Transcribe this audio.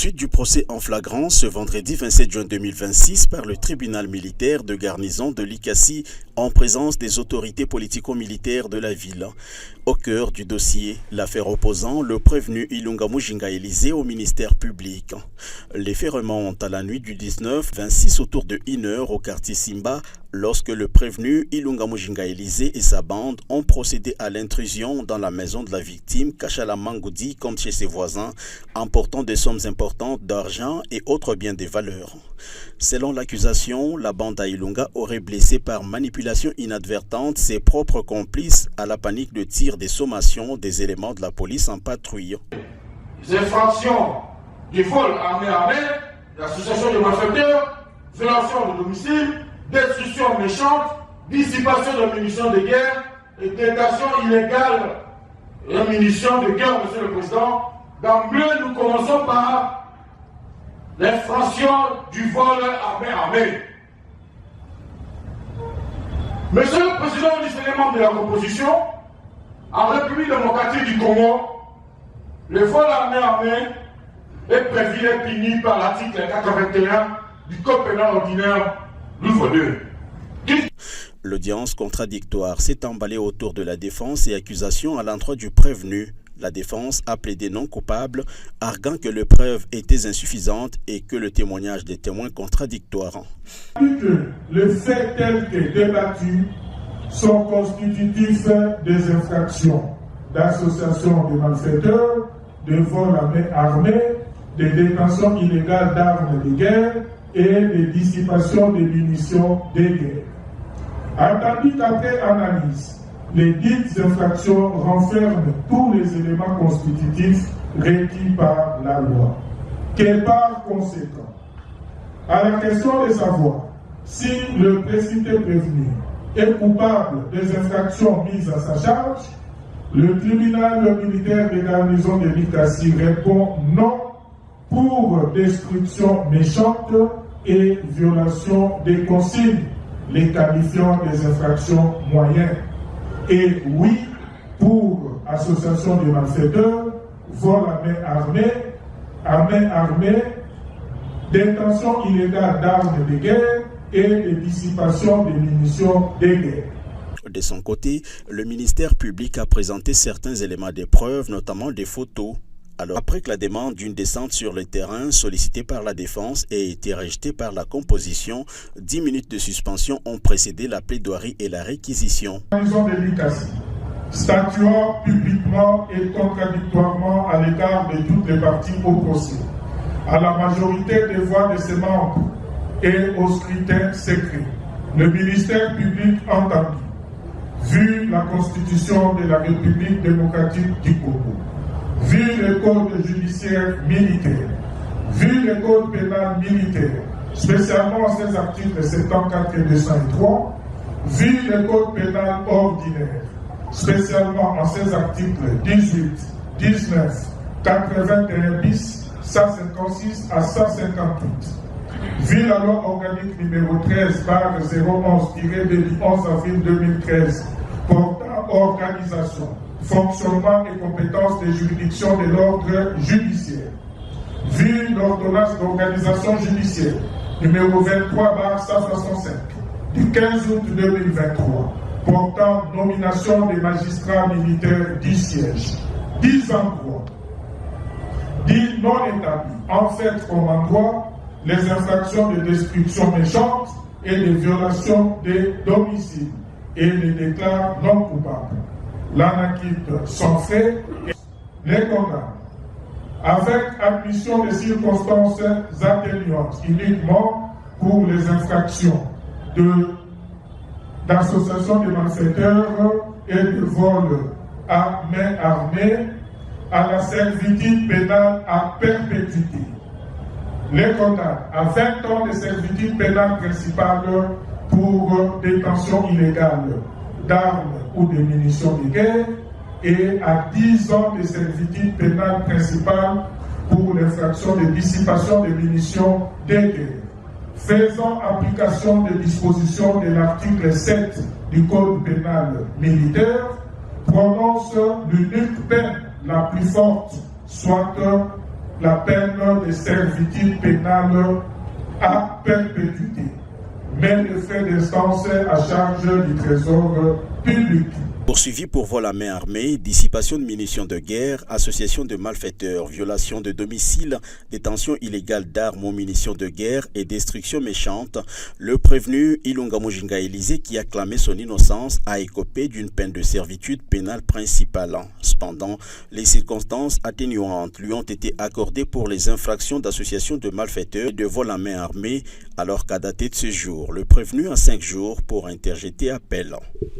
Suite du procès en flagrance ce vendredi 27 juin 2026 par le tribunal militaire de garnison de Likasi en présence des autorités politico-militaires de la ville. Au cœur du dossier, l'affaire opposant le prévenu Ilunga Mujinga Élysée au ministère public. Les faits remontent à la nuit du 19-26 autour de 1h au quartier Simba lorsque le prévenu Ilunga Mujinga Élysée et sa bande ont procédé à l'intrusion dans la maison de la victime Kachala Mangoudi comme chez ses voisins, emportant des sommes importantes d'argent et autres biens de valeur. Selon l'accusation, la bande à Ilunga aurait blessé par manipulation inadvertante ses propres complices à la panique de tir des sommations des éléments de la police en patrouille. Les infractions du vol armé, l'association de malfaiteurs, violation de domicile, destruction méchante, dissipation de munitions de guerre et détention illégale de munitions de guerre, Monsieur le Président. D'emblée, nous commençons par l'infraction du vol armé. Monsieur le Président du Sénat de la composition, en République démocratique du Congo, le vol armé est prévu et puni par l'article 81 du Code pénal ordinaire nouveau 2. L'audience contradictoire s'est emballée autour de la défense et accusations à l'endroit du prévenu. La défense a plaidé non coupable, arguant que les preuves étaient insuffisantes et que le témoignage des témoins contradictoires. Les faits tels que débattus sont constitutifs des infractions d'association de malfaiteurs, de vol à main armée, de détention illégale d'armes de guerre et de dissipation de munitions de guerre. Attendu qu'après analyse, les dites infractions renferment tous les éléments constitutifs requis par la loi. Que par conséquent, à la question de savoir si le précité prévenu est coupable des infractions mises à sa charge, le tribunal militaire de garnison de Likasi répond non pour destruction méchante et violation des consignes, les qualifiant des infractions moyennes. Et oui, pour association de malfaiteurs, vol à main armée, détention illégale d'armes de guerre et de dissipation des munitions de guerre. De son côté, le ministère public a présenté certains éléments de preuve, notamment des photos. Alors, après que la demande d'une descente sur le terrain sollicitée par la défense ait été rejetée par la composition, 10 minutes de suspension ont précédé la plaidoirie et la réquisition. Statuant publiquement et contradictoirement à l'égard de toutes les parties au procès, à la majorité des voix de ses membres et au scrutin secret, le ministère public entendu, vu la Constitution de la République démocratique du Congo, vu le code judiciaire militaire, vu le code pénal militaire, spécialement ses articles 74 et 203, vu le code pénal ordinaire, spécialement en ses articles 18, 19, 81 bis, 156 à 158, vu la loi organique numéro 13/011 du 11 avril 2013 portant organisation, fonctionnement et compétences des juridictions de l'ordre judiciaire, vu l'ordonnance d'organisation judiciaire numéro 23/165 du 15 août 2023 portant nomination des magistrats militaires du siège, 10 endroits, dit non établis, en fait comme en droit, les infractions de destruction méchante et de violation des domiciles et les déclare non coupables. L'anaquite sont faits et les condamne avec admission des circonstances atténuantes uniquement pour les infractions d'association de malfaiteurs et de vol à main armée à la servitude pénale à perpétuité. Les condamne à 20 ans de servitude pénale principale pour détention illégale d'armes ou de munitions de guerre et à 10 ans de servitude pénale principale pour l'infraction de dissipation de munitions de guerre. Faisant application des dispositions de l'article 7 du Code pénal militaire, prononce l'unique peine la plus forte, soit la peine de servitude pénale à perpétuité, mais le fait d'instance à charge du trésor public. Poursuivi pour vol à main armée, dissipation de munitions de guerre, association de malfaiteurs, violation de domicile, détention illégale d'armes ou munitions de guerre et destruction méchante, le prévenu Ilunga Mujinga Élisée, qui a clamé son innocence, a écopé d'une peine de servitude pénale principale. Cependant, les circonstances atténuantes lui ont été accordées pour les infractions d'association de malfaiteurs et de vol à main armée, alors qu'à dater de ce jour, le prévenu a 5 jours pour interjeter appel.